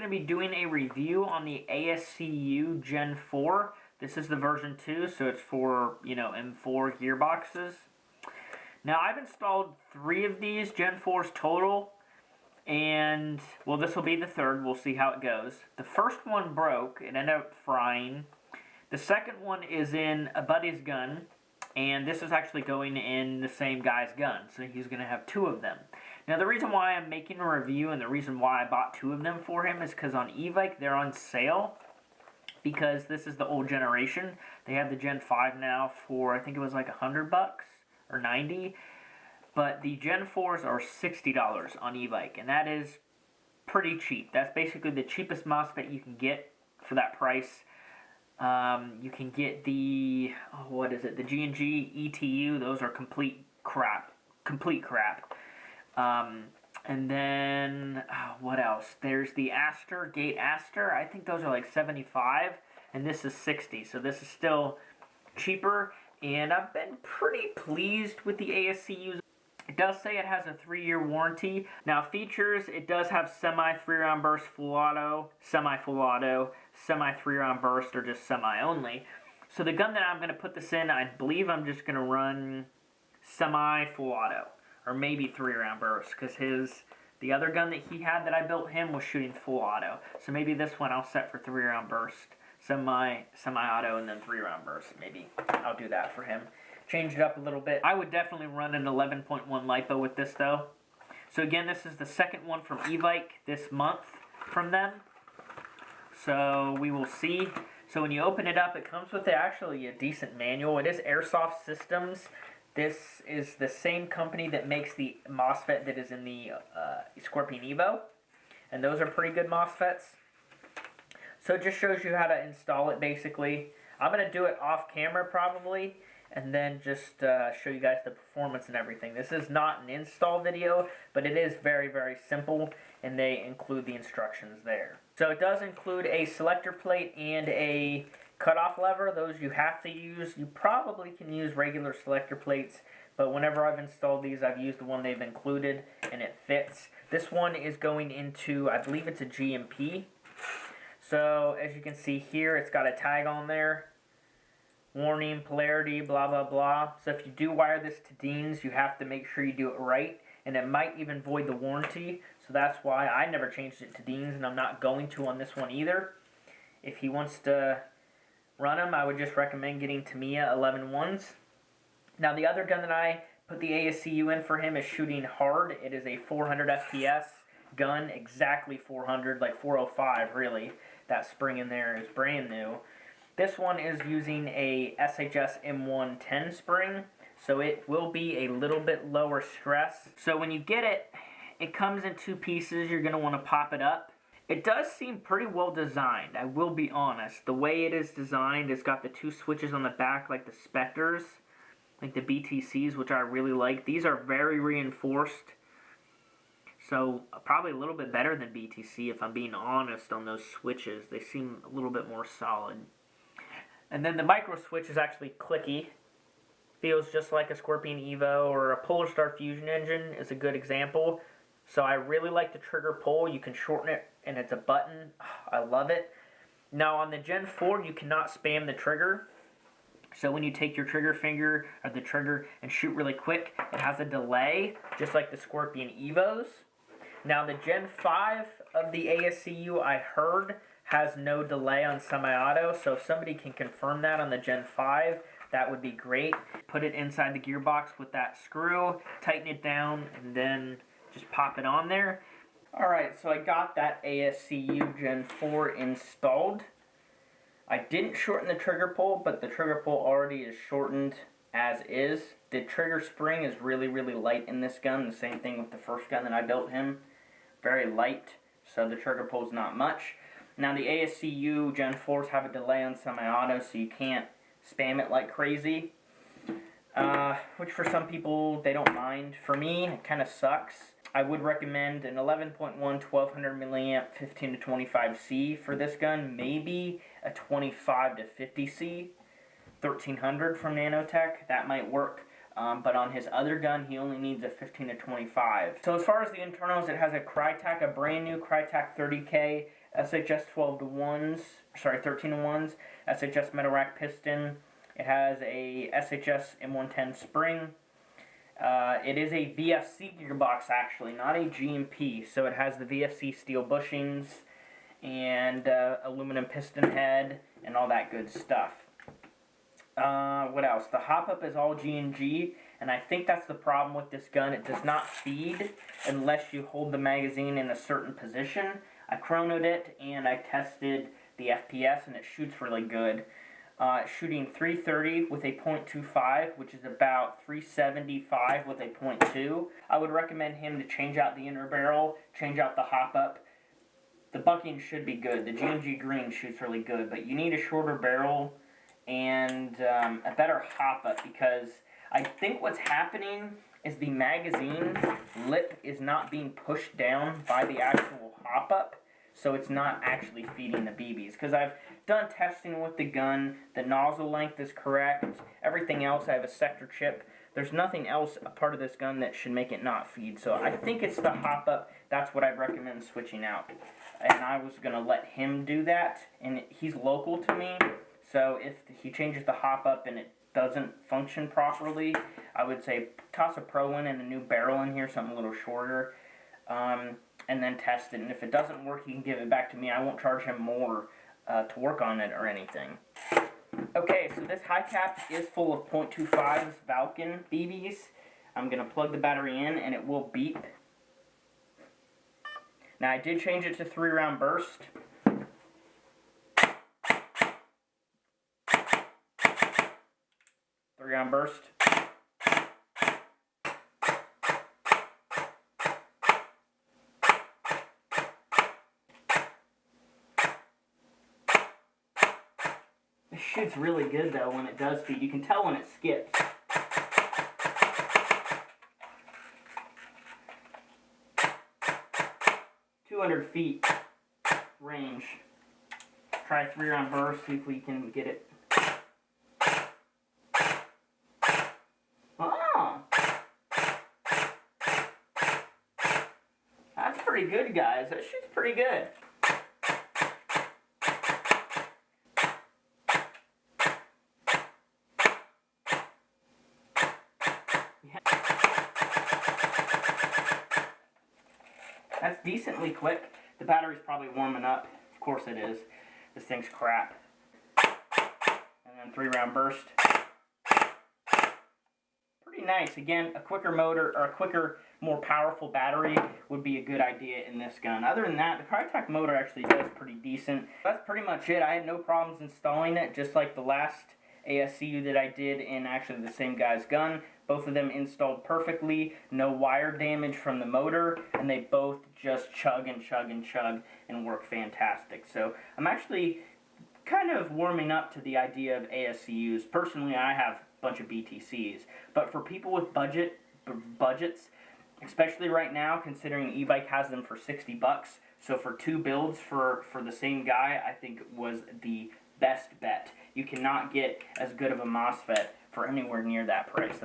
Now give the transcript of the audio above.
going to be doing a review on the ASCU Gen 4. This is the version 2, so it's for, M4 gearboxes. Now, I've installed 3 of these Gen 4s total, and, well, this will be the third. We'll see how it goes. The first one broke. It ended up frying. The second one is in a buddy's gun, and this is actually going in the same guy's gun, so he's going to have 2 of them. Now, the reason why I'm making a review and the reason why I bought 2 of them for him is because on e-bike they're on sale, because this is the old generation. They have the Gen 5 now for, I think it was like $100 or $90, but the Gen 4s are $60 on e-bike, and that is pretty cheap. That's basically the cheapest MOSFET you can get for that price. You can get the, the G&G ETU. Those are complete crap. And then, what else? There's the Gate Aster. I think those are like 75, and this is 60. So this is still cheaper, and I've been pretty pleased with the ASCUs. It does say it has a 3-year warranty. Now, features, it does have semi 3-round burst full auto, semi full auto, semi 3-round burst, or just semi only. So the gun that I'm going to put this in, I believe I'm just going to run semi full auto, or maybe 3-round burst, because the other gun that he had that I built him was shooting full auto. So maybe this one I'll set for 3-round burst, semi-auto, and then 3-round burst. Maybe I'll do that for him. Change it up a little bit. I would definitely run an 11.1 LiPo with this, though. So again, this is the second one from e-bike this month from them. So we will see. So when you open it up, it comes with actually a decent manual. It is Airsoft Systems. This is the same company that makes the MOSFET that is in the Scorpion Evo. And those are pretty good MOSFETs. So it just shows you how to install it, basically. I'm going to do it off camera, probably, and then just show you guys the performance and everything. This is not an install video, but it is very, very simple, and they include the instructions there. So it does include a selector plate and a cutoff lever. Those you have to use. You probably can use regular selector plates, but whenever I've installed these, I've used the one they've included, and it fits. This one is going into, I believe it's a GMP. So as you can see here, it's got a tag on there. Warning, polarity, blah, blah, blah. So if you do wire this to Dean's, you have to make sure you do it right, and it might even void the warranty. So that's why I never changed it to Dean's, and I'm not going to on this one either. If he wants to run them, I would just recommend getting Tamiya 11-1s. Now the other gun that I put the ASCU in for him is shooting hard. It is a 400 FPS gun, exactly 400, like 405 really. That spring in there is brand new. This one is using a SHS M110 spring, so it will be a little bit lower stress. So when you get it, it comes in 2 pieces. You're going to want to pop it up. It does seem pretty well designed, I will be honest. The way it is designed, it's got the 2 switches on the back like the Spectres, like the BTCs, which I really like. These are very reinforced, so probably a little bit better than BTC if I'm being honest on those switches. They seem a little bit more solid. And then the micro switch is actually clicky. Feels just like a Scorpion Evo, or a Polar Star Fusion engine is a good example. So I really like the trigger pull. You can shorten it, and it's a button. I love it. Now on the Gen 4, you cannot spam the trigger. So when you take your trigger finger, or the trigger, and shoot really quick, it has a delay, just like the Scorpion Evos. Now the Gen 5 of the ASCU, I heard, has no delay on semi-auto, so if somebody can confirm that on the Gen 5, that would be great. Put it inside the gearbox with that screw, tighten it down, and then just pop it on there. Alright, so I got that ASCU Gen 4 installed. I didn't shorten the trigger pull, but the trigger pull already is shortened as is. The trigger spring is really, really light in this gun. The same thing with the first gun that I built him. Very light, so the trigger pull is not much. Now the ASCU Gen 4s have a delay on semi-auto, so you can't spam it like crazy. Which for some people, they don't mind. For me, it kind of sucks. I would recommend an 11.1 1200 milliamp 15 to 25C for this gun. Maybe a 25 to 50C 1300 from Nanotech. That might work. But on his other gun, he only needs a 15 to 25. So as far as the internals, it has a Crytek, a brand new Crytek 30K SHS 12 to 1s, sorry, 13 to 1s, SHS metal rack piston. It has a SHS M110 spring. It is a VFC gearbox, actually, not a GMP. So it has the VFC steel bushings and aluminum piston head and all that good stuff. What else? The hop-up is all G&G, and I think that's the problem with this gun. It does not feed unless you hold the magazine in a certain position. I chronoed it, and I tested the FPS, and it shoots really good. Shooting 330 with a .25, which is about 375 with a .2. I would recommend him to change out the inner barrel, change out the hop-up. The bucking should be good. The G&G green shoots really good, but you need a shorter barrel and a better hop-up, because I think what's happening is the magazine lip is not being pushed down by the actual hop-up, so it's not actually feeding the BBs. Because I've done testing with the gun, the nozzle length is correct, everything else, I have a sector chip. There's nothing else a part of this gun that should make it not feed, so I think it's the hop-up. That's what I'd recommend switching out. And I was going to let him do that, and he's local to me, so if he changes the hop-up and it doesn't function properly, I would say toss a Pro in and a new barrel in here, something a little shorter, and then test it. And if it doesn't work, he can give it back to me. I won't charge him more to work on it or anything. Okay, so this high cap is full of .25 Valken BBs. I'm going to plug the battery in and it will beep. Now I did change it to 3-round burst. Three-round burst. It shoots really good though when it does feed. You can tell when it skips. .200 feet range. Try 3-round burst, see if we can get it. Oh! That's pretty good, guys. That shoots pretty good. That's decently quick. The battery's probably warming up. Of course it is. This thing's crap. And then 3-round burst. Pretty nice. Again, a quicker motor, or a quicker, more powerful battery would be a good idea in this gun. Other than that, the Crytek motor actually does pretty decent. That's pretty much it. I had no problems installing it, just like the last ASCU that I did in actually the same guy's gun. Both of them installed perfectly, no wire damage from the motor, and they both just chug and chug and chug and work fantastic. So I'm actually kind of warming up to the idea of ASCUs. Personally, I have a bunch of BTCs, but for people with budgets, especially right now, considering e-bike has them for 60 bucks, so for 2 builds for the same guy, I think was the best bet. You cannot get as good of a MOSFET for anywhere near that price.